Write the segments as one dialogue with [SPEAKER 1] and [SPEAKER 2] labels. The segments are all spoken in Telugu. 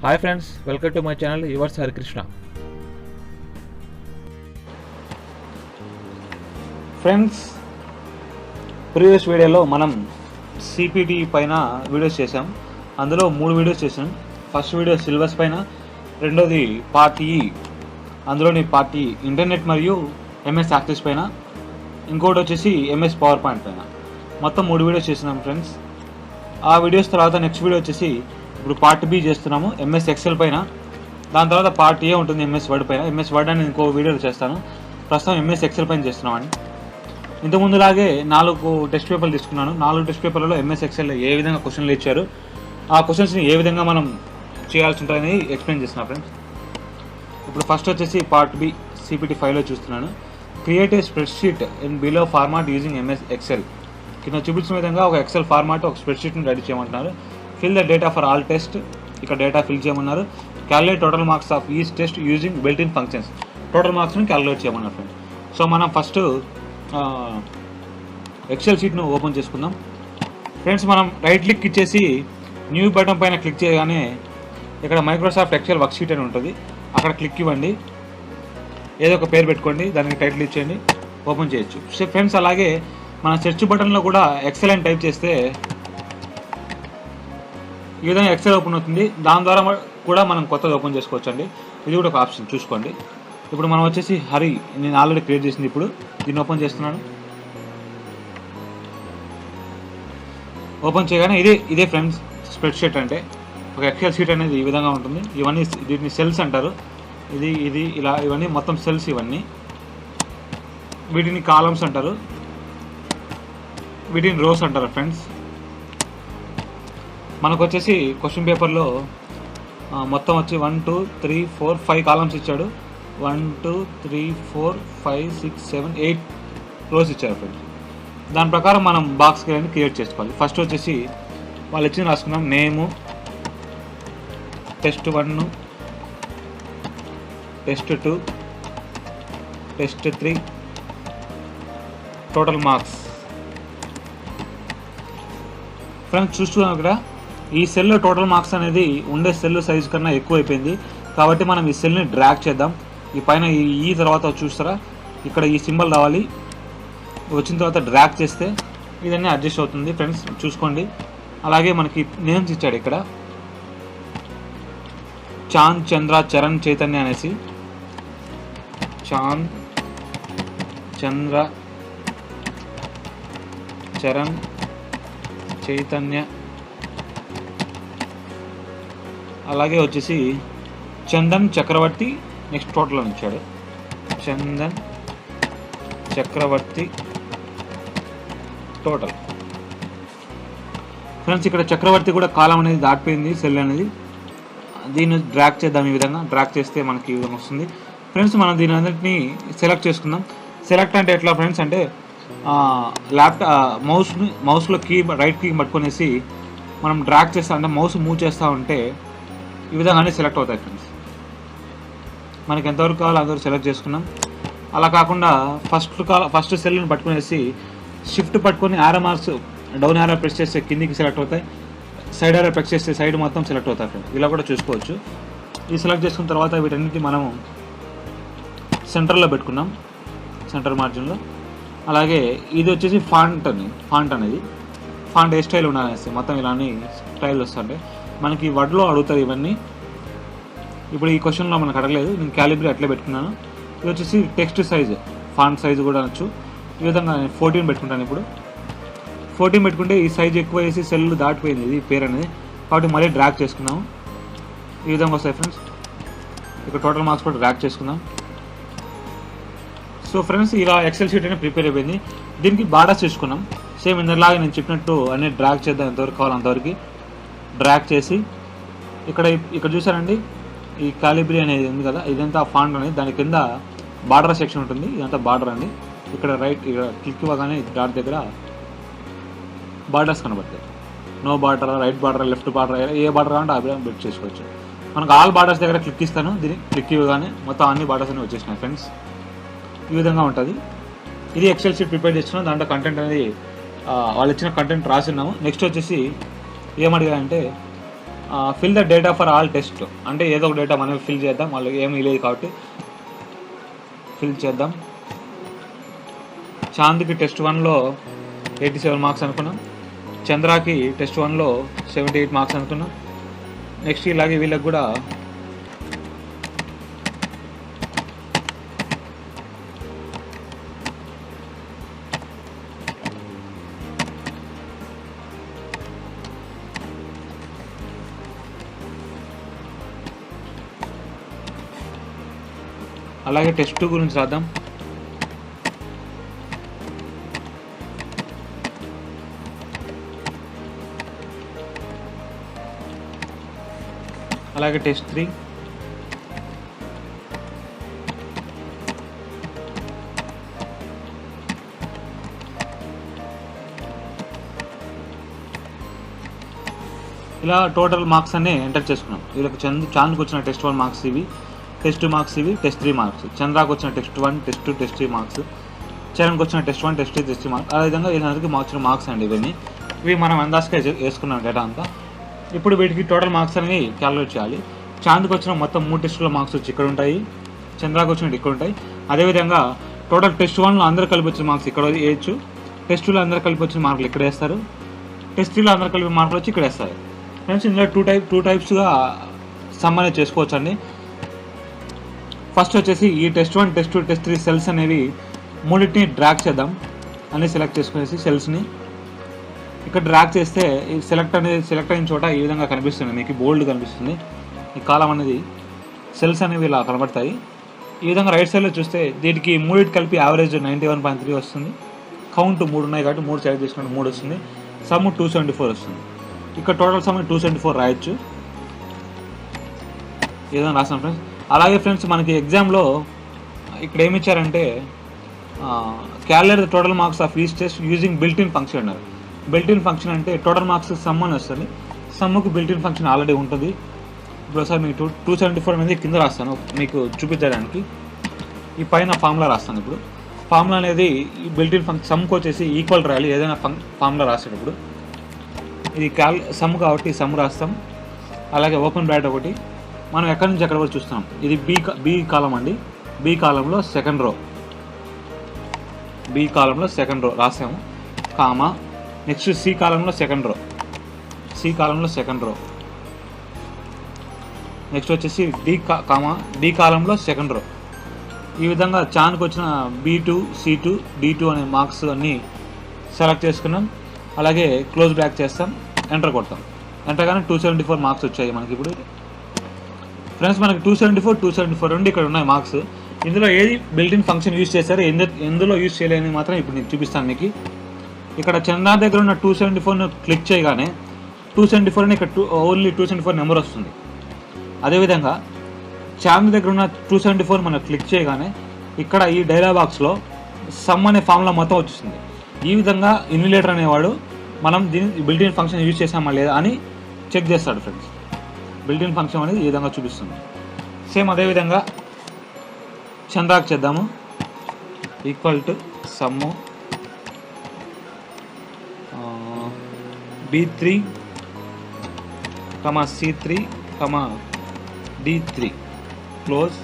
[SPEAKER 1] Hi friends, welcome to my channel yours Harikrishna.
[SPEAKER 2] Friends, previous వీడియోలో మనం సిపిటి పైన వీడియోస్ చేసాం. అందులో 3 వీడియోస్ చేసాం. ఫస్ట్ వీడియో సిలబస్ పైన, రెండోది పార్ట్ ఈ, అందులోని పార్ట్ ఈ ఇంటర్నెట్ మరియు ఎంఎస్ యాక్సెస్ పైన, ఇంకోటి వచ్చేసి ఎంఎస్ పవర్ పాయింట్ పైన. మొత్తం 3 వీడియోస్ చేసినాం ఫ్రెండ్స్. ఆ వీడియోస్ తర్వాత నెక్స్ట్ వీడియో వచ్చేసి ఇప్పుడు పార్ట్ బి చేస్తున్నాము ఎంఎస్ ఎక్సెల్ పైన. దాని తర్వాత పార్ట్ ఏ ఉంటుంది ఎంఎస్ వర్డ్ పైన. ఎంఎస్ వర్డ్ అని ఇంకో వీడియోలో చేస్తాను. ప్రస్తుతం ఎంఎస్ ఎక్సెల్ పైన చేస్తున్నామండి. ఇంతకుముందులాగే 4 టెస్ట్ పేపర్లు తీసుకున్నాను. 4 టెస్ట్ పేపర్లలో ఎంఎస్ ఎక్సెల్ ఏ విధంగా క్వశ్చన్లు ఇచ్చారు, ఆ క్వశ్చన్స్ని ఏ విధంగా మనం చేయాల్సి ఉంటుందని ఎక్స్ప్లెయిన్ చేస్తున్నా ఫ్రెండ్స్. ఇప్పుడు ఫస్ట్ వచ్చేసి పార్ట్ బి సిపిటి 5లో చూస్తున్నాను. Create a spreadsheet in below format using MS Excel. కింద చూపించిన విధంగా ఒక ఎక్సెల్ ఫార్మాట్ ఒక స్ప్రెడ్షీట్ని రెడీ చేయమంటున్నారు. Fill the data for all test. ఇక్కడ డేటా ఫిల్ చేయమన్నారు. Calculate total marks of each test using built in functions. Total మార్క్స్ని క్యాలిక్యులేట్ చేయమన్నారు ఫ్రెండ్స్. సో మనం ఫస్ట్ ఎక్సెల్ షీట్ను ఓపెన్ చేసుకుందాం ఫ్రెండ్స్. మనం రైట్ క్లిక్ ఇచ్చేసి న్యూ బటన్ పైన క్లిక్ చేయగానే ఇక్కడ మైక్రోసాఫ్ట్ ఎక్సెల్ వర్క్ షీట్ అని ఉంటుంది. అక్కడ క్లిక్ ఇవ్వండి. ఏదో ఒక పేరు పెట్టుకోండి, దానికి టైటిల్ ఇచ్చేయండి, ఓపెన్ చేయొచ్చు. సో ఫ్రెండ్స్, అలాగే మన సెర్చ్ బటన్లో కూడా ఎక్సెల్ అని టైప్ చేస్తే ఈ విధంగా ఎక్సెల్ ఓపెన్ అవుతుంది. దాని ద్వారా కూడా మనం కొత్తది ఓపెన్ చేసుకోవచ్చు అండి. ఇది కూడా ఒక ఆప్షన్ చూసుకోండి. ఇప్పుడు మనం వచ్చేసి హరి, నేను ఆల్రెడీ క్రియేట్ చేసింది. ఇప్పుడు దీన్ని ఓపెన్ చేస్తున్నాను. ఓపెన్ చేయగానే ఇదే ఫ్రెండ్స్ స్ప్రెడ్షీట్ అంటే. ఒక ఎక్సెల్ షీట్ అనేది ఈ విధంగా ఉంటుంది. ఇవన్నీ దీన్ని సెల్స్ అంటారు. ఇది ఇలా ఇవన్నీ మొత్తం సెల్స్. ఇవన్నీ వీటిని కాలమ్స్ అంటారు, వీటిని రోస్ అంటారు ఫ్రెండ్స్. మనకు వచ్చేసి క్వశ్చన్ పేపర్లో మొత్తం వచ్చి 1 2 3 4 5 కాలమ్స్ ఇచ్చాడు. 1 2 3 4 5 6 7 8 రోస్ ఇచ్చారు ఫ్రెండ్స్. దాని ప్రకారం మనం బాక్స్ క్రియేట్ చేసుకోవాలి. ఫస్ట్ వచ్చేసి వాళ్ళు ఇచ్చిన రాసుకున్నాం. Name, test 1, test 2, test 3, total marks. Friends చూస్తున్నాం ఇక్కడ ఈ సెల్లో టోటల్ మార్క్స్ అనేది ఉండే సెల్ సైజ్ కన్నా ఎక్కువ అయిపోయింది. కాబట్టి మనం ఈ సెల్ని డ్రాగ్ చేద్దాం. ఈ పైన ఈ తర్వాత చూస్తారా, ఇక్కడ ఈ సింబల్ రావాలి. వచ్చిన తర్వాత డ్రాగ్ చేస్తే ఇదన్నీ అడ్జస్ట్ అవుతుంది ఫ్రెండ్స్, చూసుకోండి. అలాగే మనకి నేమ్స్ ఇచ్చాడు ఇక్కడ, చాంద్, చంద్ర, చరణ్, చైతన్య అనేసి. చాంద్, చంద్ర, చరణ్, చైతన్య. అలాగే వచ్చేసి చందన్, చక్రవర్తి. నెక్స్ట్ టోటల్ అని ఇచ్చాడు. చందన్, చక్రవర్తి, టోటల్. ఫ్రెండ్స్, ఇక్కడ చక్రవర్తి కూడా కాలం అనేది దాటిపోయింది, సెల్ అనేది. దీన్ని డ్రాగ్ చేద్దాం. ఈ విధంగా డ్రాగ్ చేస్తే మనకి ఈ విధంగా వస్తుంది ఫ్రెండ్స్. మనం దీని అన్నింటినీ సెలెక్ట్ చేసుకుందాం. సెలెక్ట్ అంటే ఎట్లా ఫ్రెండ్స్ అంటే, మౌస్లో రైట్ కీ పట్టుకునేసి మనం డ్రాగ్ చేస్తా అంటే మౌస్ మూవ్ చేస్తూ ఉంటే ఈ విధంగానే సెలెక్ట్ అవుతాయి ఫ్రెండ్స్. మనకి ఎంతవరకు కావాలో అంతవరకు సెలెక్ట్ చేసుకున్నాం. అలా కాకుండా ఫస్ట్ సెల్ని పట్టుకునేసి షిఫ్ట్ పట్టుకొని ఆరో మార్క్స్ డౌన్ ఆరో ప్రెస్ చేస్తే కిందికి సెలెక్ట్ అవుతాయి, సైడ్ ఆరో ప్రెస్ చేస్తే సైడ్ మొత్తం సెలెక్ట్ అవుతాయి ఫ్రెండ్స్. ఇలా కూడా చూసుకోవచ్చు. ఇది సెలెక్ట్ చేసుకున్న తర్వాత వీటన్నిటి మనము సెంటర్లో పెట్టుకున్నాం, సెంటర్ మార్జిన్లో. అలాగే ఇది వచ్చేసి ఫాంట్ అనేది ఫాంట్ ఏ స్టైల్ ఉండాలనేసి మొత్తం ఇలానే స్టైల్ వస్తుంటాయి. మనకి వర్డ్లో అడుగుతారు ఇవన్నీ. ఇప్పుడు ఈ క్వశ్చన్లో మనకు అడగలేదు, నేను క్యాలిబ్రీ అట్లే పెట్టుకున్నాను. ఇది వచ్చేసి టెక్స్ట్ సైజ్, ఫాంట్ సైజు కూడా అనొచ్చు. ఈ విధంగా నేను 14 పెట్టుకుంటాను. ఇప్పుడు 14 పెట్టుకుంటే ఈ సైజ్ ఎక్కువ వేసి సెల్ దాటిపోయింది ఇది పేరు అనేది, కాబట్టి మళ్ళీ డ్రాగ్ చేసుకున్నాము. ఈ విధంగా వస్తాయి ఫ్రెండ్స్. ఇక్కడ టోటల్ మార్క్స్ కూడా డ్రాగ్ చేసుకుందాం. సో ఫ్రెండ్స్, ఇలా ఎక్సెల్ షీట్ అనేది ప్రిపేర్ అయిపోయింది. దీనికి బార్డర్స్ చేసుకున్నాం. సేమ్ ఇందరిలాగా నేను చెప్పినట్టు అన్నీ డ్రాగ్ చేద్దాం. ఎంతవరకు కావాలి అంతవరకు డ్రాగ్ చేసి ఇక్కడ చూసారండి, ఈ కాలిబ్రీ అనేది ఉంది కదా, ఇదంతా ఫాంట్ అనేది. దాని కింద బార్డర్ సెక్షన్ ఉంటుంది. ఇదంతా బార్డర్ అండి. ఇక్కడ ఇక్కడ క్లిక్ ఇవ్వగానే డాట్ దగ్గర బార్డర్స్ కనబడతాయి. No border, right border, left border, ఏ బార్డర్ కావాలంటే ఆ విధంగా బెట్ చేసుకోవచ్చు. మనకు ఆల్ బార్డర్స్ దగ్గర క్లిక్ ఇస్తాను. దీన్ని క్లిక్ ఇవ్వగానే మొత్తం అన్ని బార్డర్స్ అనేవి వచ్చేసినాయి ఫ్రెండ్స్. ఈ విధంగా ఉంటుంది. ఇది ఎక్సెల్ షీట్ ప్రిపేర్ చేస్తున్నాం. దాంట్లో కంటెంట్ అనేది వాళ్ళు ఇచ్చిన కంటెంట్ రాసిన్నాము. నెక్స్ట్ వచ్చేసి ఏమడిగాయంటే fill the data for all test, అంటే ఏదో ఒక డేటా మనం ఫిల్ చేద్దాం, వాళ్ళు ఏమీ లేదు కాబట్టి ఫిల్ చేద్దాం. చాంద్కి టెస్ట్ 1లో 87 మార్క్స్ అనుకున్నాం, చంద్రాకి టెస్ట్ 1లో 78 మార్క్స్ అనుకున్నాం. నెక్స్ట్ ఇలాగే వీళ్ళకి కూడా అలాగే టెస్ట్ 2 గురించి రాద్దాం. అలాగే టెస్ట్ 3, ఇలా టోటల్ మార్క్స్ అన్నీ ఎంటర్ చేసుకున్నాం. వీళ్ళకి చాంద్కి వచ్చిన టెస్ట్ 1 మార్క్స్ ఇవి, టెస్ట్ 2 మార్క్స్ ఇవి, టెస్ట్ 3 మార్క్స్, చంద్రాకి వచ్చిన టెస్ట్ 1, టెస్ట్ 2, టెస్ట్ 3 మార్క్స్, చరణ్కి వచ్చిన టెస్ట్ 1, టెస్ట్ 2, టెస్ట్ 3 మార్క్స్. అదేవిధంగా వీళ్ళందరికీ వచ్చిన మార్క్స్ అండి ఇవన్నీ. ఇవి మనం అందాజుగా వేసుకున్నాం డేటా అంతా. ఇప్పుడు వీటికి టోటల్ మార్క్స్ అనేవి క్యాలిక్యులేట్ చేయాలి. చాంద్కి వచ్చిన మొత్తం 3 టెస్టుల మార్క్స్ వచ్చి ఇక్కడ ఉంటాయి, చంద్రాకి వచ్చినట్టు ఇక్కడ ఉంటాయి. అదేవిధంగా టోటల్ టెస్ట్ 1లో అందరూ కలిపి వచ్చిన మార్క్స్ ఇక్కడ వేయచ్చు, టెస్ట్ 2లో అందరూ కలిపి వచ్చిన మార్కులు ఇక్కడ వేస్తారు, టెస్ట్ 3లో అందరూ కలిపి మార్కులు వచ్చి ఇక్కడ వేస్తారు. ఫ్రెండ్స్ ఇందులో టూ టైప్స్గా సమ్ అనేది చేసుకోవచ్చు అండి. ఫస్ట్ వచ్చేసి ఈ టెస్ట్ 1, టెస్ట్ 2, టెస్ట్ 3 సెల్స్ అనేవి మూడింటిని డ్రాగ్ చేద్దాం. అన్ని సెలెక్ట్ చేసుకునేసి సెల్స్ని ఇక్కడ డ్రాగ్ చేస్తే ఈ సెలెక్ట్ అయిన చోట ఈ విధంగా కనిపిస్తుంది, మీకు బోల్డ్ కనిపిస్తుంది. ఈ కాలం అనేది సెల్స్ అనేవి ఇలా కనబడతాయి. ఈ విధంగా రైట్ సైడ్లో చూస్తే దీనికి మూడింటి కలిపి యావరేజ్ 91.3 వస్తుంది. కౌంట్ 3 ఉన్నాయి కాబట్టి 3 సెలెక్ట్ చేసుకుంటే 3 వస్తుంది. సమ్ 274 వస్తుంది. ఇక్కడ టోటల్ సమ్ 274 రాయొచ్చు. ఈ విధంగా రాస్తాం ఫ్రెండ్స్. అలాగే ఫ్రెండ్స్ మనకి ఎగ్జామ్లో ఇక్కడ ఏమి ఇచ్చారంటే calculate the total marks of each test using built in function అన్నారు. బిల్ట్ ఇన్ ఫంక్షన్ అంటే టోటల్ మార్క్స్ సమ్ అని వస్తుంది. సమ్ముకు బిల్ట్ ఇన్ ఫంక్షన్ ఆల్రెడీ ఉంటుంది. ఇప్పుడు ఒకసారి మీకు 274 అనేది కింద రాస్తాను మీకు చూపించడానికి. ఈ పైన ఫార్ములా రాస్తాను. ఇప్పుడు ఫార్ములా అనేది ఈ బిల్ట్ ఇన్ ఫంక్షన్ సమ్కి వచ్చేసి ఈక్వల్ రాయాలి ఏదైనా ఫార్ములా రాసేటప్పుడు. ఇది సమ్ కాబట్టి సమ్ రాస్తాం. అలాగే ఓపెన్ బ్రాకెట్ ఒకటి, మనం ఎక్కడి నుంచి ఎక్కడ వరకు చూస్తున్నాం. ఇది బి కాలం అండి. బి కాలంలో సెకండ్ రో రాసాము, కామా. నెక్స్ట్ సి కాలంలో సెకండ్ రో, నెక్స్ట్ వచ్చేసి డి కాలంలో సెకండ్ రో. ఈ విధంగా చాన్కి వచ్చిన B2, C2, D2 అనే మార్క్స్ అన్నీ సెలెక్ట్ చేసుకున్నాం. అలాగే క్లోజ్ బ్యాక్ చేస్తాం, ఎంటర్ కొడతాం. ఎంటర్ కానీ 274 మార్క్స్ వచ్చాయి మనకి. ఇప్పుడు ఫ్రెండ్స్ మనకి 274 రెండు ఇక్కడ ఉన్నాయి మార్క్స్. ఇందులో ఏది బిల్ట్-ఇన్ ఫంక్షన్ యూజ్ చేశారు, ఎందులో యూజ్ చేయలేని మాత్రం ఇప్పుడు నేను చూపిస్తాను మీకు. ఇక్కడ చంద్రా దగ్గర ఉన్న 274ను క్లిక్ చేయగానే 274 అని ఇక్కడ ఓన్లీ 274 నెంబర్ వస్తుంది. అదేవిధంగా చాంద్ దగ్గర ఉన్న 274 మనం క్లిక్ చేయగానే ఇక్కడ ఈ డైలాగ్ బాక్స్లో సమ్ అనే ఫార్ములా మొత్తం వచ్చేస్తుంది. ఈ విధంగా ఇన్విలేటర్ అనేవాడు మనం దీన్ని బిల్ట్-ఇన్ ఫంక్షన్ యూజ్ చేసామా లేదా అని చెక్ చేస్తాడు ఫ్రెండ్స్. బిల్ట్-ఇన్ ఫంక్షన్ అనేది ఈ విధంగా చూపిస్తుంది. సేమ్ అదేవిధంగా చంద్రాకి చేద్దాము. Equal to sum B3, C3, D3 close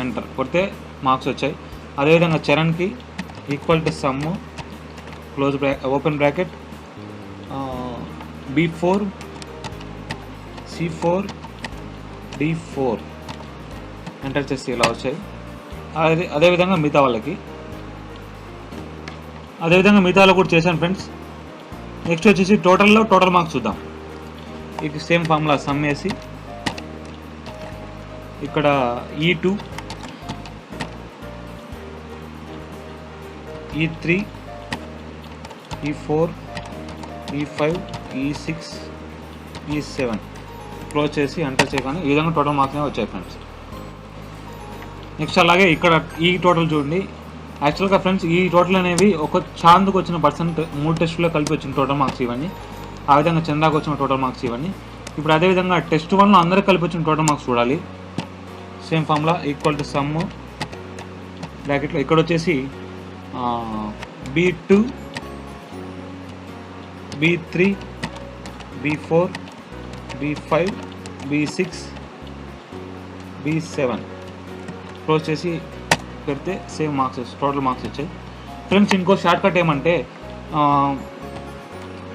[SPEAKER 2] enter కొడితే మార్క్స్ వచ్చాయి. అదేవిధంగా చరణ్కి equal to sum open bracket B4, C4, D4 enter చేసి ఇలా వచ్చాయి. అదేవిధంగా మిగతా వాళ్ళకి కూడా చేశాను ఫ్రెండ్స్. నెక్స్ట్ వచ్చేసి టోటల్ మార్క్స్ చూద్దాం. ఇది సేమ్ ఫార్ములా సమ్ వేసి ఇక్కడ E2, E3, E4, E5, E6, E7 close చేసి ఎంటర్ చేయగానే ఈ విధంగా టోటల్ మార్క్స్ వచ్చాయి ఫ్రెండ్స్. నెక్స్ట్ అలాగే ఇక్కడ ఈ టోటల్ చూడండి. యాక్చువల్గా ఫ్రెండ్స్ ఈ టోటల్ అనేవి ఒక చాంద్కి వచ్చిన పర్సెంట్ 3 టెస్టులో కలిపి వచ్చిన టోటల్ మార్క్స్ ఇవన్నీ. ఆ విధంగా చంద్రాకి వచ్చిన టోటల్ మార్క్స్ ఇవన్నీ. ఇప్పుడు అదేవిధంగా టెస్ట్ 1లో అందరూ కలిపి వచ్చిన టోటల్ మార్క్స్ చూడాలి. Same formula equal to some బ్రాకెట్లో ఇక్కడ వచ్చేసి B2, B3, B4, B5 B6 B7 close చేసి పెడితే సేమ్ మార్క్స్ టోటల్ మార్క్స్ వచ్చాయి ఫ్రెండ్స్. ఇంకో షార్ట్ కట్ ఏమంటే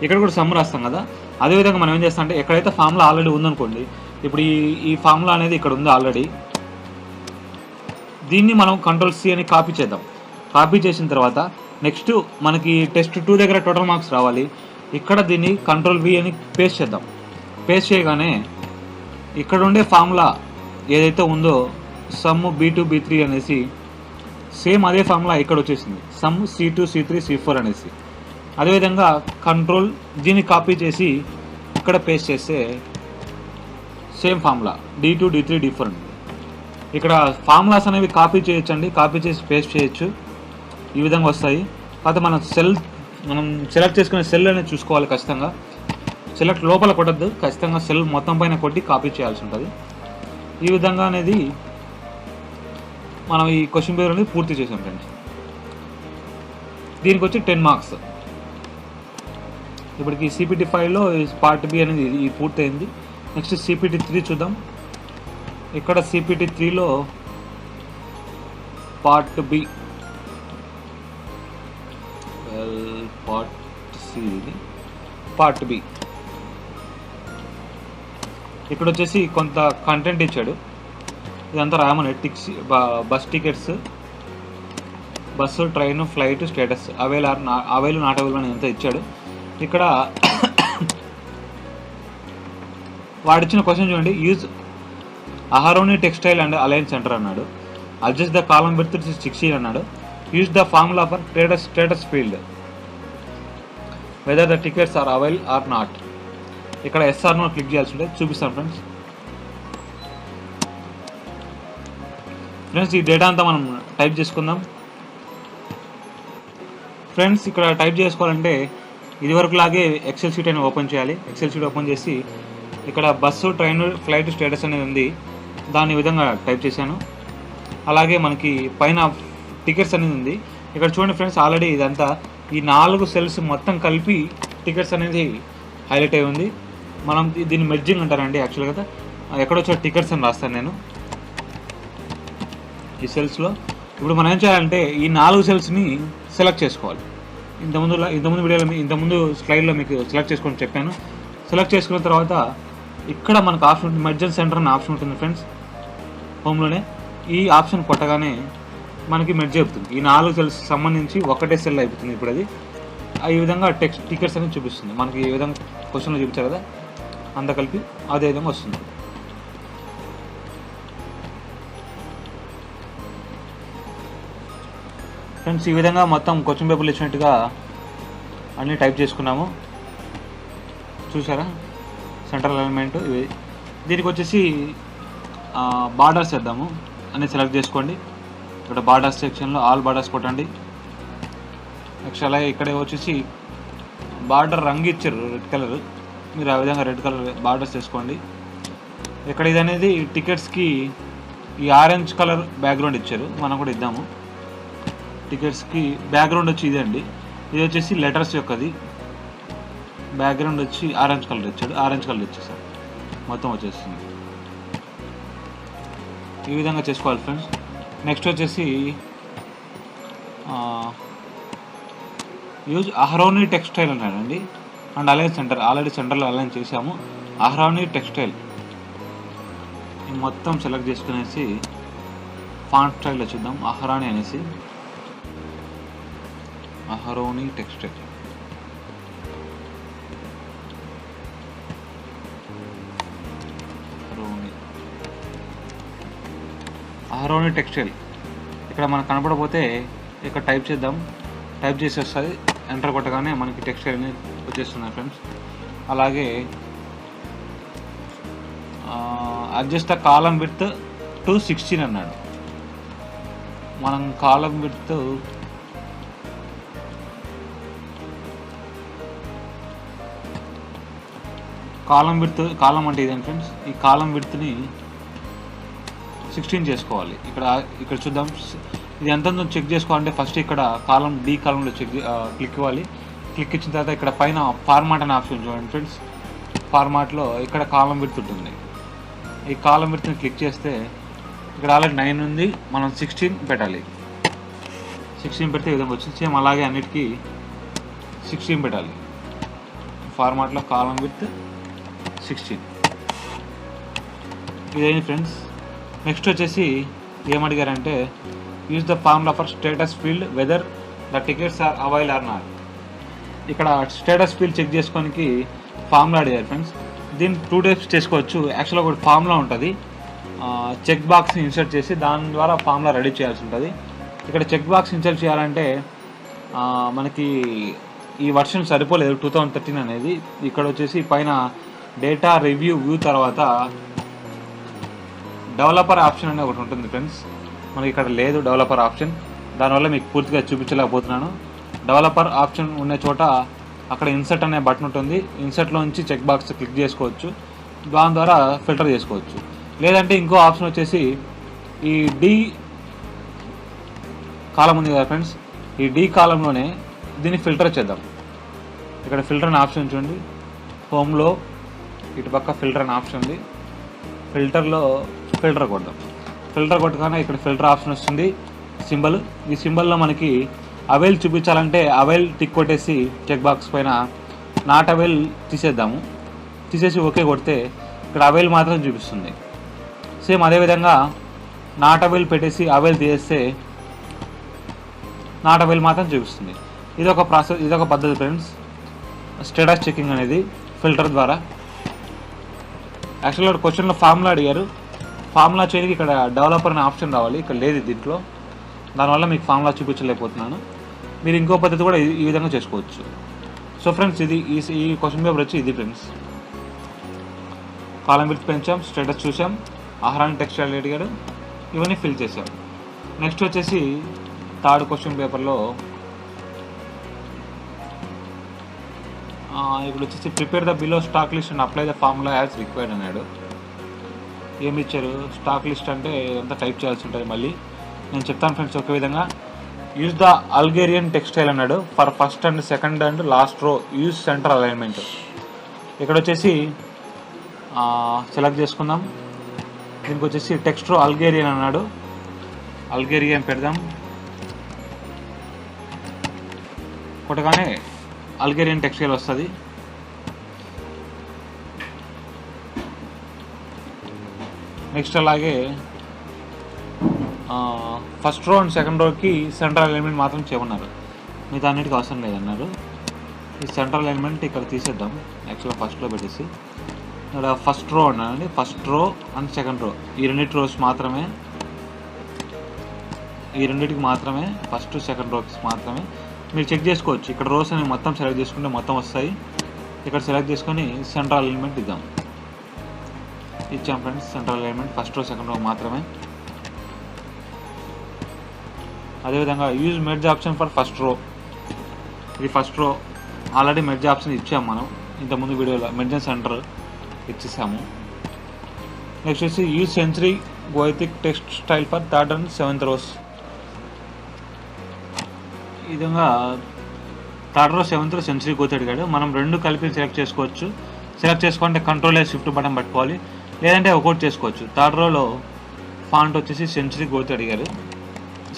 [SPEAKER 2] ఇక్కడ కూడా సమ్ రాస్తాం కదా, అదేవిధంగా మనం ఏం చేస్తాం అంటే ఎక్కడైతే ఫార్ములా ఆల్రెడీ ఉందనుకోండి, ఇప్పుడు ఈ ఫార్ములా అనేది ఇక్కడ ఉంది ఆల్రెడీ, దీన్ని మనం Ctrl C అని కాపీ చేద్దాం. కాపీ చేసిన తర్వాత నెక్స్ట్ మనకి టెస్ట్ 2 దగ్గర టోటల్ మార్క్స్ రావాలి, ఇక్కడ దీన్ని Ctrl V అని పేస్ట్ చేద్దాం. పేస్ట్ చేయగానే ఇక్కడ ఉండే ఫార్ములా ఏదైతే ఉందో సమ్ B2 B3 అనేసి సేమ్ అదే ఫార్ములా ఇక్కడ వచ్చేసింది, సమ్ C2 C3 C4 అనేసి. అదేవిధంగా కంట్రోల్ దీన్ని కాపీ చేసి ఇక్కడ పేస్ట్ చేస్తే same formula D2 D3 D4 అండి. ఇక్కడ ఫార్ములాస్ అనేవి కాపీ చేయొచ్చండి, కాపీ చేసి పేస్ట్ చేయొచ్చు, ఈ విధంగా వస్తాయి. కాకపోతే మనం సెలెక్ట్ చేసుకునే సెల్ అనేది చూసుకోవాలి ఖచ్చితంగా. సెలెక్ట్ లోపల కొట్టద్దు, ఖచ్చితంగా సెల్ మొత్తం పైన కొట్టి కాపీ చేయాల్సి ఉంటుంది. ఈ విధంగా అనేది మనం ఈ క్వశ్చన్ పేపర్ అనేది పూర్తి చేసాం ఫ్రెండ్స్. దీనికి వచ్చి 10 మార్క్స్. ఇప్పటికి CPT 5లో పార్ట్ బి అనేది ఇది పూర్తయింది. నెక్స్ట్ CPT 3 చూద్దాం. ఇక్కడ CPT 3లో పార్ట్ బి పార్ట్ సి ఇది పార్ట్ బి. ఇక్కడ వచ్చేసి కొంత కంటెంట్ ఇచ్చాడు, ఇదంతా రాయమని bus tickets, bus, train, flight, status, avail not avail అని ఎంత ఇచ్చాడు. ఇక్కడ వాడిచ్చిన క్వశ్చన్ చూడండి, use Aharoni textile and alliance center అన్నాడు. అడ్జస్ట్ ద కాలం విడ్త్ 16 అన్నాడు. Use the formula for status field whether the tickets are avail or not. ఇక్కడ SR నో క్లిక్ చేయాల్సి ఉంటుంది, చూపిస్తాను ఫ్రెండ్స్. ఫ్రెండ్స్ ఈ డేటా అంతా మనం టైప్ చేసుకుందాం. ఫ్రెండ్స్ ఇక్కడ టైప్ చేసుకోవాలంటే ఇదివరకు లాగే ఎక్సెల్ షీట్ అని ఓపెన్ చేయాలి. ఎక్సెల్ షీట్ ఓపెన్ చేసి ఇక్కడ బస్సు, ట్రైన్, ఫ్లైట్, స్టేటస్ అనేది ఉంది, దాని విధంగా టైప్ చేశాను. అలాగే మనకి పైన టికెట్స్ అనేది ఉంది. ఇక్కడ చూడండి ఫ్రెండ్స్, ఆల్రెడీ ఇదంతా ఈ 4 సెల్స్ మొత్తం కలిపి టికెట్స్ అనేది హైలైట్ అయి ఉంది. మనం దీన్ని మెర్జింగ్ అంటారండి యాక్చువల్గా. ఎక్కడొచ్చో టికెట్స్ అని రాస్తాను నేను ఈ సెల్స్లో. ఇప్పుడు మనం ఏం చేయాలంటే ఈ 4 సెల్స్ని సెలెక్ట్ చేసుకోవాలి. ఇంతకుముందు స్లైడ్లో మీకు సెలెక్ట్ చేసుకొని చెప్పాను. సెలెక్ట్ చేసుకున్న తర్వాత ఇక్కడ మనకు ఆప్షన్ ఉంటుంది, మెర్జ్ సెంటర్ అనే ఆప్షన్ ఉంటుంది ఫ్రెండ్స్ హోమ్లోనే. ఈ ఆప్షన్ కొట్టగానే మనకి మెర్జ్ అవుతుంది. ఈ 4 సెల్స్ సంబంధించి ఒకటే సెల్ అయిపోతుంది. ఇప్పుడు అది ఈ విధంగా టికెట్స్ అనేది చూపిస్తుంది మనకి. ఈ విధంగా క్వశ్చన్లో చూపించారు కదా, అంత కలిపి అదే విధంగా వస్తుంది. ఫ్రెండ్స్ ఈ విధంగా మొత్తం క్వశ్చన్ పేపర్లు ఇచ్చినట్టుగా అన్నీ టైప్ చేసుకున్నాము, చూసారా. సెంట్రల్ ఎలిమెంట్ ఇవి. దీనికి వచ్చేసి బార్డర్స్ వేద్దాము అని సెలెక్ట్ చేసుకోండి. ఇక్కడ బార్డర్స్ సెక్షన్లో ఆల్ బార్డర్స్ కొట్టండి. నెక్స్ట్ అలాగే ఇక్కడ వచ్చేసి బార్డర్ రంగు ఇచ్చారు రెడ్ కలర్, మీరు ఆ విధంగా రెడ్ కలర్ బార్డర్స్ వేసుకోండి. ఇక్కడ ఇది అనేది టికెట్స్కి ఈ ఆరెంజ్ కలర్ బ్యాక్గ్రౌండ్ ఇచ్చారు, మనం కూడా ఇద్దాము. టికెట్స్కి బ్యాక్గ్రౌండ్ వచ్చి ఇదే అండి, ఇది వచ్చేసి లెటర్స్ యొక్కది. బ్యాక్గ్రౌండ్ వచ్చి ఆరెంజ్ కలర్ ఇచ్చాడు, ఆరెంజ్ కలర్ ఇచ్చేసాడు, మొత్తం వచ్చేస్తుంది. ఈ విధంగా చేసుకోవాలి ఫ్రెండ్స్. నెక్స్ట్ వచ్చేసి యూజ్ అహరోని టెక్స్టైల్ అన్నాడండి అండ్ అలయన్స్ సెంటర్. ఆల్రెడీ సెంటర్లో అలయన్స్ చేసాము. అహరోని టెక్స్టైల్ మొత్తం సెలెక్ట్ చేసుకునేసి ఫాంట్ స్టైల్లో చూద్దాం. అహరోని అనేసి అహరోని టెక్స్టైల్. అహరోని టెక్స్టైల్ ఇక్కడ మనకు కనపడకపోతే ఇక్కడ టైప్ చేద్దాం. టైప్ చేసి వస్తుంది, ఎంటర్ కొట్టగానే మనకి టెక్స్టైల్ అనేది వచ్చేస్తుంది ఫ్రెండ్స్. అలాగే adjust the column width to 16 అన్నాడు. మనం కాలం విడ్త్ కాలం అంటే ఇదేంటి ఫ్రెండ్స్, ఈ కాలం విడ్త్ని 16 చేసుకోవాలి. ఇక్కడ చూద్దాం, ఇది ఎంత ఉందో చెక్ చేసుకోవాలంటే ఫస్ట్ ఇక్కడ కాలం డి కాలంలో క్లిక్ ఇవ్వాలి. క్లిక్ ఇచ్చిన తర్వాత ఇక్కడ పైన ఫార్మాట్ అనే ఆప్షన్ చూడండి ఫ్రెండ్స్. ఫార్మాట్లో ఇక్కడ కాలం విడ్త్ ఉంటుంది. ఈ కాలం విడ్త్ని క్లిక్ చేస్తే ఇక్కడ ఆల్రెడీ 9 ఉంది, మనం 16 పెట్టాలి. 16 పెడితే ఈ విధంగా వచ్చింది. సేమ్ అలాగే అన్నిటికీ 16 పెట్టాలి. ఫార్మాట్లో కాలం విడ్త్ 16 ఇదైంది ఫ్రెండ్స్. నెక్స్ట్ వచ్చేసి ఏమడిగారంటే use the formula for status field whether the tickets are avail or not. ఇక్కడ స్టేటస్ ఫీల్డ్ చెక్ చేసుకోనికి ఫార్ములా అడిగారు ఫ్రెండ్స్. దీన్ని 2 టైప్స్ చేసుకోవచ్చు. యాక్చువల్గా ఒక ఫార్ములా ఉంటుంది, చెక్ బాక్స్ని ఇన్సర్ట్ చేసి దాని ద్వారా ఫార్ములా రెడీ చేయాల్సి ఉంటుంది. ఇక్కడ చెక్ బాక్స్ ఇన్సర్ట్ చేయాలంటే మనకి ఈ వర్షన్ సరిపోలేదు 2013 అనేది. ఇక్కడ వచ్చేసి పైన డేటా రివ్యూ వ్యూ తర్వాత డెవలపర్ ఆప్షన్ అనేది ఒకటి ఉంటుంది ఫ్రెండ్స్. మనకి ఇక్కడ లేదు డెవలపర్ ఆప్షన్, దానివల్ల మీకు పూర్తిగా చూపించలేకపోతున్నాను. డెవలపర్ ఆప్షన్ ఉన్న చోట అక్కడ ఇన్సర్ట్ అనే బటన్ ఉంటుంది. ఇన్సర్ట్లో నుంచి చెక్ బాక్స్ క్లిక్ చేసుకోవచ్చు, దాని ద్వారా ఫిల్టర్ చేసుకోవచ్చు. లేదంటే ఇంకో ఆప్షన్ వచ్చేసి ఈ డి కాలం ఉంది కదా ఫ్రెండ్స్, ఈ డి కాలంలోనే దీన్ని ఫిల్టర్ చేద్దాం. ఇక్కడ ఫిల్టర్ అనే ఆప్షన్ చూడండి, హోమ్లో ఇటు పక్క ఫిల్టర్ అనే ఆప్షన్ ఉంది. ఫిల్టర్లో ఫిల్టర్ కొడదాం. ఫిల్టర్ కొట్టగానే ఇక్కడ ఫిల్టర్ ఆప్షన్ వస్తుంది, సింబల్. ఈ సింబల్లో మనకి అవైల్ చూపించాలంటే అవైల్ టిక్ కొట్టేసి చెక్ బాక్స్ పైన నాట్ అవైల్ తీసేద్దాము. తీసేసి ఓకే కొడితే ఇక్కడ అవైల్ మాత్రం చూపిస్తుంది. సేమ్ అదేవిధంగా నాట్ అవైల్ పెట్టేసి అవైల్ తీసేస్తే నాట్ అవైల్ మాత్రం చూపిస్తుంది. ఇదొక ప్రాసెస్, ఇదొక పద్ధతి ఫ్రెండ్స్, స్టేటస్ చెకింగ్ అనేది ఫిల్టర్ ద్వారా. యాక్చువల్గా క్వశ్చన్లో ఫార్ములా అడిగారు, ఫార్ములా చేయడానికి ఇక్కడ డెవలపర్ అనే ఆప్షన్ రావాలి, ఇక్కడ లేదు దీంట్లో. దానివల్ల మీకు ఫార్ములా చూపించలేకపోతున్నాను. మీరు ఇంకో పద్ధతి కూడా ఈ విధంగా చేసుకోవచ్చు. సో ఫ్రెండ్స్ ఇది ఈ క్వశ్చన్ పేపర్ వచ్చి ఇది ఫ్రెండ్స్. కాలం విడ్త్ పెంచాం, స్టేటస్ చూసాం, ఆహారాన్ని టెక్స్టైల్ అడిగాడు, ఇవన్నీ ఫిల్ చేసాం. నెక్స్ట్ వచ్చేసి థర్డ్ క్వశ్చన్ పేపర్లో ఇప్పుడు వచ్చేసి prepare the below stock list and apply the formula as required అన్నాడు. ఏమి ఇచ్చారు, స్టాక్ లిస్ట్ అంటే అంతా టైప్ చేయాల్సి ఉంటుంది. మళ్ళీ నేను చెప్తాను ఫ్రెండ్స్ ఒకే విధంగా. యూజ్ ద అల్గేరియన్ టెక్స్టైల్ అన్నాడు. For first and second and last రో యూజ్ సెంటర్ అలైన్మెంట్. ఇక్కడ వచ్చేసి సెలెక్ట్ చేసుకుందాం. దీనికి వచ్చేసి టెక్స్ట్ రో అల్గేరియన్ అన్నాడు, అల్గేరియన్ పెడదాం. కొట్టగానే అల్గేరియన్ టెక్స్టైల్ వస్తుంది. నెక్స్ట్ అలాగే ఫస్ట్ రో అండ్ సెకండ్ రోకి సెంట్రల్ అలైన్మెంట్ మాత్రం చేయమన్నారు, మిగతా అన్నిటికీ అవసరం లేదన్నారు. ఈ సెంట్రల్ అలైన్మెంట్ ఇక్కడ తీసేద్దాం. యాక్చువల్గా ఫస్ట్లో పెట్టేసి ఇక్కడ ఫస్ట్ రో అన్నానండి, first row and second row ఈ రెండింటి రోస్ మాత్రమే, ఈ రెండింటికి మాత్రమే, ఫస్ట్ సెకండ్ రోస్ మాత్రమే మీరు చెక్ చేసుకోవచ్చు. ఇక్కడ రోస్ అని మొత్తం సెలెక్ట్ చేసుకుంటే మొత్తం వస్తాయి. ఇక్కడ సెలెక్ట్ చేసుకొని సెంట్రల్ అలైన్మెంట్ ఇద్దాం. ఇచ్చాం friends central alignment first row second row మాత్రమే. అదేవిధంగా use merge option for first row, ఇది first row already merge option ఇచ్చాము మనం ఇంతకుముందు వీడియోలో, మెర్జ్ సెంటర్ ఇచ్చేసాము. నెక్స్ట్ వచ్చి use century gothic text style for third and seventh rows. ఈ విధంగా థర్డ్ రో సెవెంత్ రో సెంచరీ గోత్ అడిగాడు. మనం రెండు కలిపి సెలెక్ట్ చేసుకోవచ్చు. సెలెక్ట్ చేసుకుంటే కంట్రోల్ షిఫ్ట్ బటన్ పట్టుకోవాలి, లేదంటే ఒకటి చేసుకోవచ్చు. థర్డ్ రోలో ఫాంట్ వచ్చేసి సెంచరీ గోత్ అడిగారు,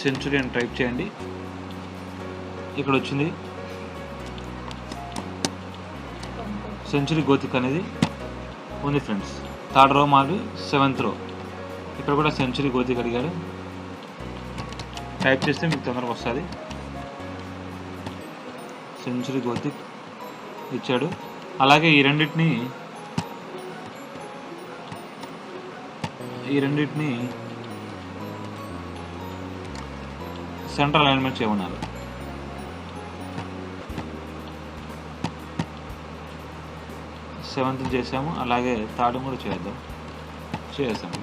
[SPEAKER 2] సెంచరీ అని టైప్ చేయండి. ఇక్కడ వచ్చింది సెంచరీ గోతిక్ అనేది ఉంది ఫ్రెండ్స్. థర్డ్ రో మరియు సెవెంత్ రో ఇక్కడ కూడా సెంచరీ గోతిక్ అడిగాడు. టైప్ చేస్తే మీకు తొందరగా వస్తుంది. సెంచరీ గోతిక్ ఇచ్చాడు. అలాగే ఈ రెండింటిని సెంట్రల్ అలైన్మెంట్ చేయమన్నారు. సెవెంత్ చేసాము, అలాగే థర్డ్ కూడా చేసాము.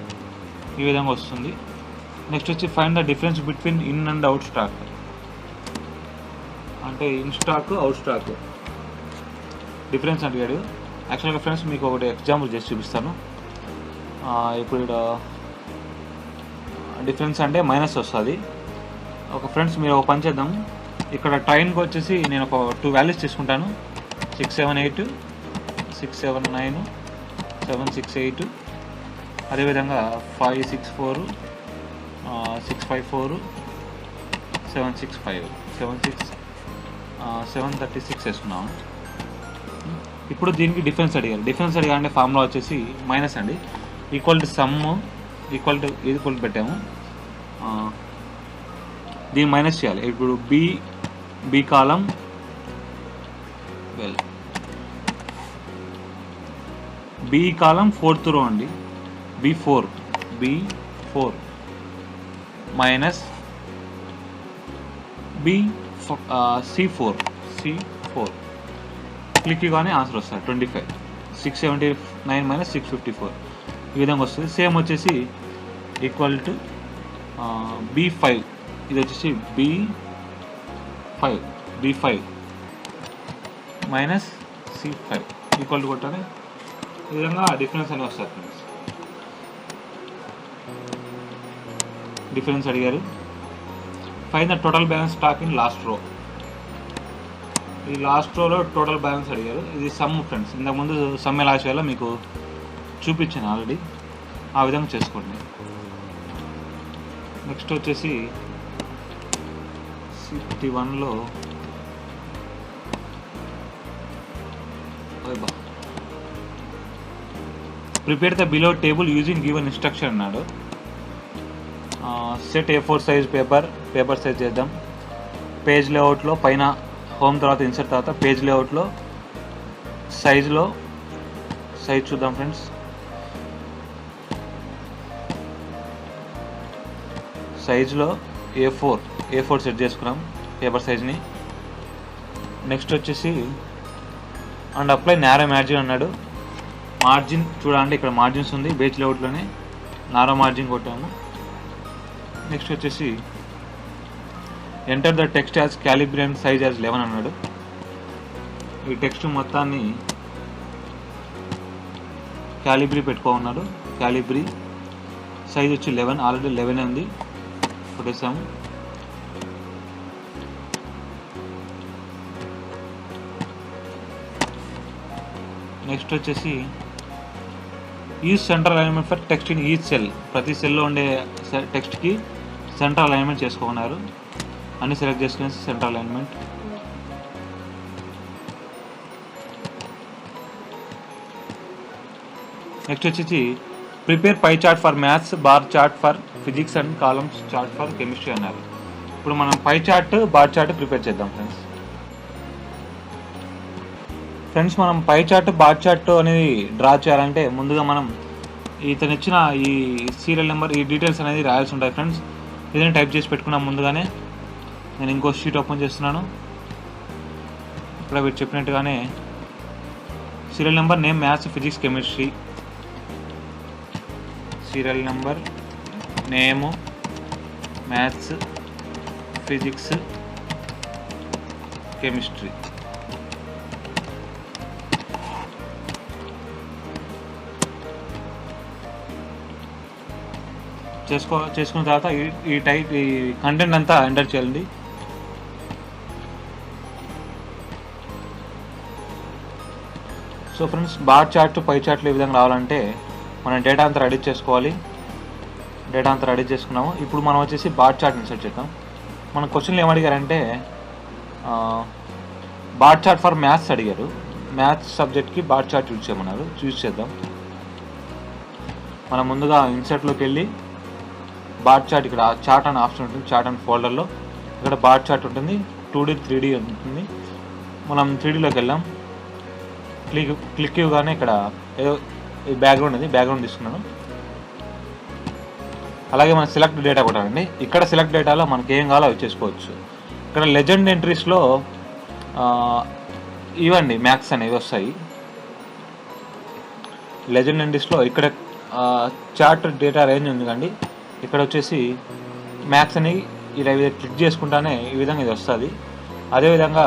[SPEAKER 2] ఈ విధంగా వస్తుంది. నెక్స్ట్ వచ్చి find the difference between in and out stock, అంటే in stock out stock difference అడిగాడు. యాక్చువల్గా ఫ్రెండ్స్ మీకు ఒకటి ఎగ్జాంపుల్ చేసి చూపిస్తాను. ఇప్పుడు ఇక్కడ డిఫరెన్స్ అంటే మైనస్ వస్తుంది. ఒక ఫ్రెండ్స్ మీరు ఒక పని చేద్దాం, ఇక్కడ ట్రైన్కి వచ్చేసి నేను ఒక 2 వాల్యూస్ తీసుకుంటాను, 6, 7, 8, 679 768, అదేవిధంగా 564 654 765 736 వేసుకున్నాము. ఇప్పుడు దీనికి డిఫరెన్స్ అడిగారు. డిఫరెన్స్ అడిగారంటే ఫార్ములా వచ్చేసి మైనస్ అండి, equal to sum equal to పెట్టాము, దీన్ని మైనస్ చేయాలి. ఇప్పుడు బి కాలం బి కాలం 4th రో అండి, B4 మైనస్ C4 క్లిక్ కానీ ఆన్సర్ వస్తుంది 25. 679 మైనస్ 654 ఈ విధంగా వస్తుంది. సేమ్ వచ్చేసి ఈక్వల్ టు B5, ఇది వచ్చేసి B5 minus C5 equal to కొట్టాలి. ఈ విధంగా డిఫరెన్స్ అని వస్తుంది ఫ్రెండ్స్. డిఫరెన్స్ అడిగారు. Find the total balance stock in last రో. ఈ లాస్ట్ రోలో టోటల్ బ్యాలెన్స్ అడిగారు. ఇది సమ్ ఫ్రెండ్స్. ఇంతకుముందు సమ్ ఎలా చేయాలో మీకు చూపించాను ఆల్రెడీ, ఆ విధంగా చేసుకోండి. నెక్స్ట్ వచ్చేసి 61లో prepare the below table using given instruction అన్నాడు. Set A4 size paper size చేద్దాం. పేజ్ లేఅవుట్లో పైన హోమ్ తర్వాత ఇన్సర్ట్ తర్వాత పేజ్ లేఅవుట్లో సైజ్ చూద్దాం ఫ్రెండ్స్. సైజ్లో A4 సెట్ చేసుకున్నాం పేపర్ సైజ్ని. నెక్స్ట్ వచ్చేసి అండ్ అప్లై నారో మార్జిన్ అన్నాడు. మార్జిన్ చూడండి, ఇక్కడ మార్జిన్స్ ఉంది, పేజ్ లేఅవుట్లోనే నారో మార్జిన్ కొట్టాము. నెక్స్ట్ వచ్చేసి enter the text as Calibri and size as 11 అన్నాడు. ఈ టెక్స్ట్ మొత్తాన్ని క్యాలిబ్రీ పెట్టుకోమన్నాడు. క్యాలిబ్రీ సైజ్ వచ్చి 11, ఆల్రెడీ 11 ఉంది, కొట్టేసాము. నెక్స్ట్ వచ్చేసి is central alignment for text in each cell. ప్రతి సెల్లో ఉండే టెక్స్ట్కి సెంట్రల్ అలైన్మెంట్ చేసుకున్నారు. అన్ని సెలెక్ట్ చేసుకుని సెంట్రల్ అలైన్మెంట్. నెక్స్ట్ వచ్చేసి prepare pie chart for maths, bar chart for physics and columns chart for chemistry అన్నారు. ఇప్పుడు మనం pie chart, bar chart prepare చేద్దాం ఫ్రెండ్స్. మనం పై చార్ట్, బార్ చార్ట్ అనేది డ్రా చేయాలంటే ముందుగా మనం ఇతను ఇచ్చిన ఈ సీరియల్ నెంబర్, ఈ డీటెయిల్స్ అనేది రాయాల్సి ఉంటాయి ఫ్రెండ్స్. ఇదని టైప్ చేసి పెట్టుకున్నాం ముందుగానే. నేను ఇంకో షీట్ ఓపెన్ చేస్తున్నాను. ఇక్కడ వీరు చెప్పినట్టుగానే serial number, name, maths, physics, chemistry. Serial number, name, maths, physics, chemistry. చేసుకున్న తర్వాత ఈ కంటెంట్ అంతా ఎంటర్ చేయండి. So friends, bar chart, pie చార్ట్లు ఈ విధంగా రావాలంటే మనం డేటా అంతా రెడీ చేసుకోవాలి. డేటా అంతా రెడీ చేసుకున్నాము. ఇప్పుడు మనం వచ్చేసి బార్ చార్ట్ ఇన్సర్ట్ చేద్దాం. మన క్వశ్చన్లు ఏమడిగారంటే బార్ చార్ట్ ఫర్ మ్యాథ్స్ అడిగారు. మ్యాథ్స్ సబ్జెక్ట్కి బార్ చార్ట్ యూజ్ చేయమన్నారు. చూస్ చేద్దాం. మనం ముందుగా ఇన్సర్ట్లోకి వెళ్ళి బార్ చార్ట్, ఇక్కడ చార్ట్ అనే ఆప్షన్ ఉంటుంది. చార్ట్ అండ్ ఫోల్డర్లో ఇక్కడ బార్ చార్ట్ ఉంటుంది. 2D 3D ఉంటుంది. మనం 3Dలోకి వెళ్ళాం. క్లిక్ ఇవ్వగానే ఇక్కడ ఏదో బ్యాక్గ్రౌండ్ ఉంది, బ్యాక్గ్రౌండ్ తీసుకున్నాను. అలాగే మనం సెలెక్ట్ డేటా కొట్టాలండి. ఇక్కడ సెలెక్ట్ డేటాలో మనకి ఏం కావాలో అవి చేసుకోవచ్చు. ఇక్కడ లెజెండ్ ఎంట్రీస్లో ఇవ్వండి మ్యాథ్స్ అనేవి వస్తాయి. లెజెండ్ ఎంట్రీస్లో ఇక్కడ చార్ట్ డేటా రేంజ్ ఉంది కండి. ఇక్కడ వచ్చేసి మ్యాథ్స్ అని ఇలా క్లిక్ చేసుకుంటానే ఈ విధంగా ఇది వస్తుంది. అదేవిధంగా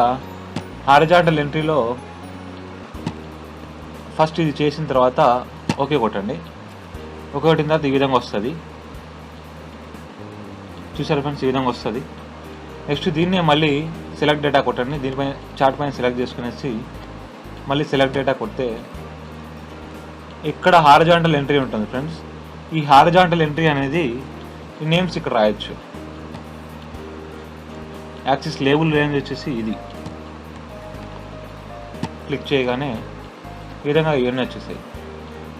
[SPEAKER 2] హారిజాంటల్ ఎంట్రీలో ఫస్ట్ ఇది చేసిన తర్వాత ఓకే కొట్టండి. ఓకే కొట్టిన తర్వాత ఈ విధంగా వస్తుంది. చూసారు ఫ్రెండ్స్, ఈ విధంగా వస్తుంది. నెక్స్ట్ దీన్ని మళ్ళీ సెలెక్ట్ డేటా కొట్టండి. దీనిపైన చార్ట్ పైన సెలెక్ట్ చేసుకునేసి మళ్ళీ సెలెక్ట్ డేటా కొడితే ఇక్కడ హారిజాంటల్ ఎంట్రీ ఉంటుంది ఫ్రెండ్స్. ఈ హారిజాంటల్ ఎంట్రీ అనేది ఈ నేమ్స్ ఇక్కడ రాయొచ్చు. యాక్సిస్ లేబుల్ రేంజ్ వచ్చేసి ఇది. క్లిక్ చేయగానే ఈ విధంగా ఇవన్నీ వచ్చేసాయి.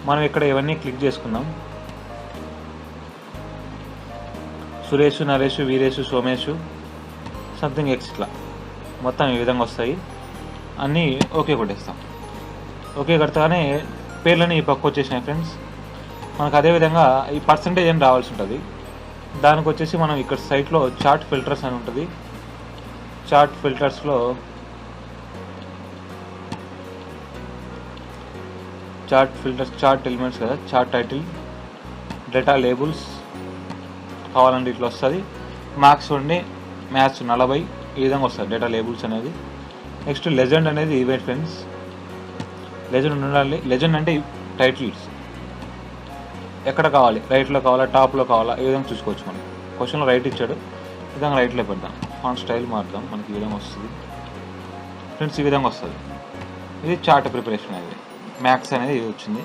[SPEAKER 2] మనం ఇక్కడ ఇవన్నీ క్లిక్ చేసుకుందాం. సురేష్, నరేష్, వీరేష్, సోమేష్, సంథింగ్ ఎక్స్ట్రా మొత్తం ఈ విధంగా వస్తాయి. అన్నీ ఓకే కొట్టేస్తాం. ఓకే కొడతానే పేర్లని ఈ పక్క వచ్చేసినాయి ఫ్రెండ్స్. మనకు అదేవిధంగా ఈ పర్సంటేజ్ అని రావాల్సి ఉంటుంది. దానికి వచ్చేసి మనం ఇక్కడ సైట్లో చార్ట్ ఫిల్టర్స్ అని ఉంటుంది. చార్ట్ ఫిల్టర్స్లో చార్ట్ ఎలిమెంట్స్ కదా, చార్ట్ టైటిల్, డేటా లేబుల్స్ కావాలంటే ఇట్లా వస్తుంది. మార్క్స్ ఉండి మ్యాథ్స్ 40 ఈ విధంగా వస్తుంది డేటా లేబుల్స్ అనేది. నెక్స్ట్ లెజెండ్ అనేది ఈవెంట్ ఫ్రెండ్స్. లెజెండ్ ఉండాలి. లెజెండ్ అంటే టైటిల్స్ ఎక్కడ కావాలి, రైట్లో కావాలా, టాప్లో కావాలా, ఈ విధంగా చూసుకోవచ్చు. మనం క్వశ్చన్లో రైట్ ఇచ్చాడు, ఈ విధంగా రైట్లో పెడదాం. ఫాంట్ స్టైల్ మారుదాం, మనకి ఈ విధంగా వస్తుంది ఫ్రెండ్స్. ఈ విధంగా వస్తుంది. ఇది చార్ట్ ప్రిపరేషన్ అనేది. మ్యాథ్స్ అనేది ఇది వచ్చింది.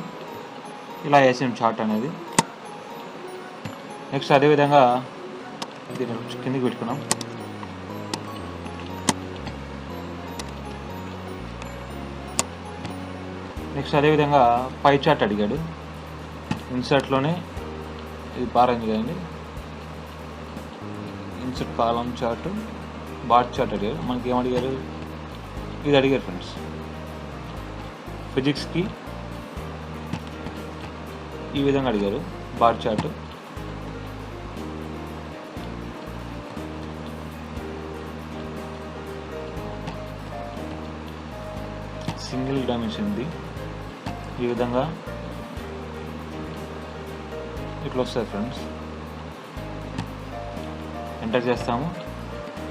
[SPEAKER 2] ఇలా వేసాం చార్ట్ అనేది. నెక్స్ట్ అదేవిధంగా దీన్ని కిందికి పెట్టుకున్నాం. నెక్స్ట్ అదేవిధంగా పై చార్ట్ అడిగాడు. ఇన్సర్ట్లోనే ఇది పారంజ్ కదండి. ఇన్సర్ట్ కాలం చార్ట్, బార్ చార్ట్ అడిగారు. మనకి ఏం అడిగారు, ఇది అడిగారు ఫ్రెండ్స్. ఫిజిక్స్కి ఈ విధంగా అడిగారు బార్ చార్ట్. సింగిల్ డైమెన్షన్ది ఈ విధంగా ఇట్లా వస్తుంది ఫ్రెండ్స్. ఎంటర్ చేస్తాము,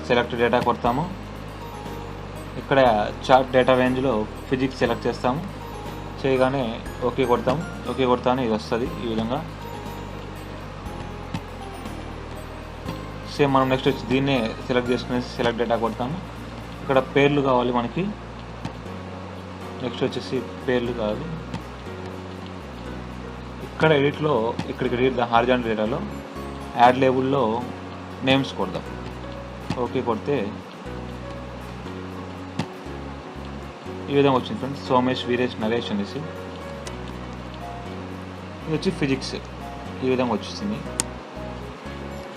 [SPEAKER 2] సెలెక్ట్ డేటా కొడతాము. ఇక్కడ చార్ట్ డేటా రేంజ్లో ఫిజిక్స్ సెలెక్ట్ చేస్తాము. చేయగానే ఓకే కొడతాము. ఓకే కొడతానే ఇది వస్తుంది ఈ విధంగా. సేమ్ మనం నెక్స్ట్ వచ్చి దీన్నే సెలెక్ట్ చేసుకునేసి సెలెక్ట్ డేటా కొడతాము. ఇక్కడ పేర్లు కావాలి మనకి. నెక్స్ట్ వచ్చేసి పేర్లు కావాలి. ఇక్కడ ఎడిట్లో ఇక్కడికి ఎడిట్ హారిజాంటల్ డేటాలో యాడ్ లేబుల్లో నేమ్స్ కొడదాం. ఓకే కొడితే ఈ విధంగా వచ్చింది ఫ్రెండ్స్. సోమేష్, వీరేష్, నరేష్ అనేసి. ఇది వచ్చి ఫిజిక్స్ ఈ విధంగా వచ్చేసింది.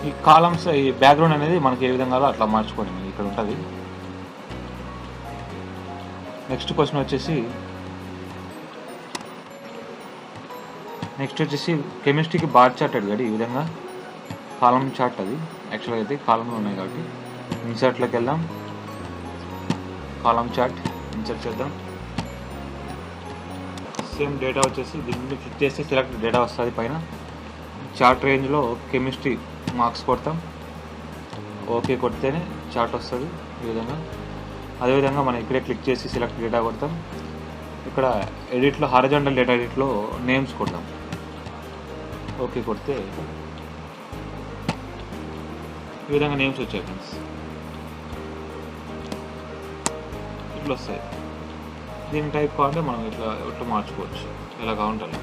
[SPEAKER 2] ఈ కాలమ్స్, ఈ బ్యాక్గ్రౌండ్ అనేది మనకి ఏ విధంగా అట్లా మార్చుకోండి, ఇక్కడ ఉంటుంది. నెక్స్ట్ క్వశ్చన్ వచ్చేసి కెమిస్ట్రీకి బార్ చార్ట్ అడిగాడు. ఈ విధంగా కాలం చార్ట్, అది యాక్చువల్గా అయితే కాలంలో ఉన్నాయి కాబట్టి ఇన్సర్ట్లోకి వెళ్దాం. కాలం చార్ట్ ఇన్సర్ట్ చేద్దాం. సేమ్ డేటా వచ్చేసి దీన్ని క్లిక్ చేస్తే సెలెక్ట్ డేటా వస్తుంది పైన. చార్ట్ రేంజ్లో కెమిస్ట్రీ మార్క్స్ కొడతాం. ఓకే కొడితేనే చార్ట్ వస్తుంది ఈ విధంగా. అదేవిధంగా మనం ఇక్కడే క్లిక్ చేసి సెలెక్ట్ డేటా కొడతాం. ఇక్కడ ఎడిట్లో హారిజాంటల్ డేటా ఎడిట్లో నేమ్స్ కొడతాం. ఓకే కొడితే ఈ విధంగా నేమ్స్ వచ్చాయి ఫ్రెండ్స్. ఇట్లా వస్తాయి. దీని టైప్ కావాలంటే మనం ఇట్లా మార్చుకోవచ్చు, ఇలా కావాలంటే.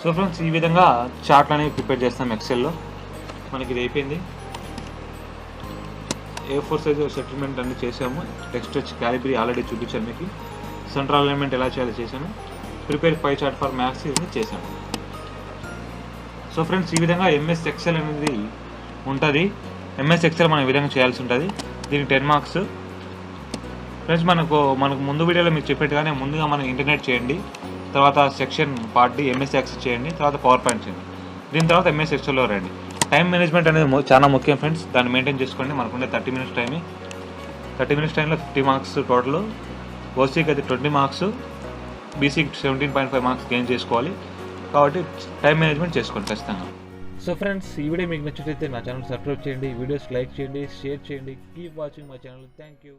[SPEAKER 2] సో ఫ్రెండ్స్ ఈ విధంగా చార్ట్ అనేవి ప్రిపేర్ చేస్తాం ఎక్సెల్లో. మనకి ఇది అయిపోయింది. A4 సైజ్ సెటిల్మెంట్ అన్ని చేసాము. టెక్స్ట్ వచ్చి క్యాలిబ్రీ ఆల్రెడీ చూపించాను మీకు. సెంట్రల్ అలైన్మెంట్ ఎలా చేయాలో చేశాను. Prepare pie chart for maths ఇవన్నీ చేశాను. సో ఫ్రెండ్స్ ఈ విధంగా MS ఎక్సెల్ అనేది ఉంటుంది. MS ఎక్సెల్ మనం ఈ విధంగా చేయాల్సి ఉంటుంది. దీనికి 10 మార్క్స్ ఫ్రెండ్స్. మనకు ముందు వీడియోలో మీకు చెప్పేట్టుగానే ముందుగా మనం ఇంటర్నెట్ చేయండి, తర్వాత section part D MS access చేయండి, తర్వాత పవర్ పాయింట్ చేయండి. దీని తర్వాత MS ఎక్సెల్లో రండి. టైం మేనేజ్మెంట్ అనేది చాలా ముఖ్యం ఫ్రెండ్స్. దాన్ని మెయింటైన్ చేసుకోండి. మనకుండే 30 మినిట్స్ టైమే. 30 మినిట్స్ టైంలో 50 మార్క్స్ టోటల్. ఓసీకి అయితే 20 మార్క్స్, బీసీకి 17.5 మార్క్స్ గెయిన్ చేసుకోవాలి. కాబట్టి టైం మేనేజ్మెంట్ చేసుకోండి ఖచ్చితంగా.
[SPEAKER 1] సో ఫ్రెండ్స్ ఈ వీడియో మీకు నచ్చినట్లయితే నా ఛానల్ సబ్స్క్రైబ్ చేయండి, వీడియోస్ లైక్ చేయండి, షేర్ చేయండి. Keep watching my channel. Thank you.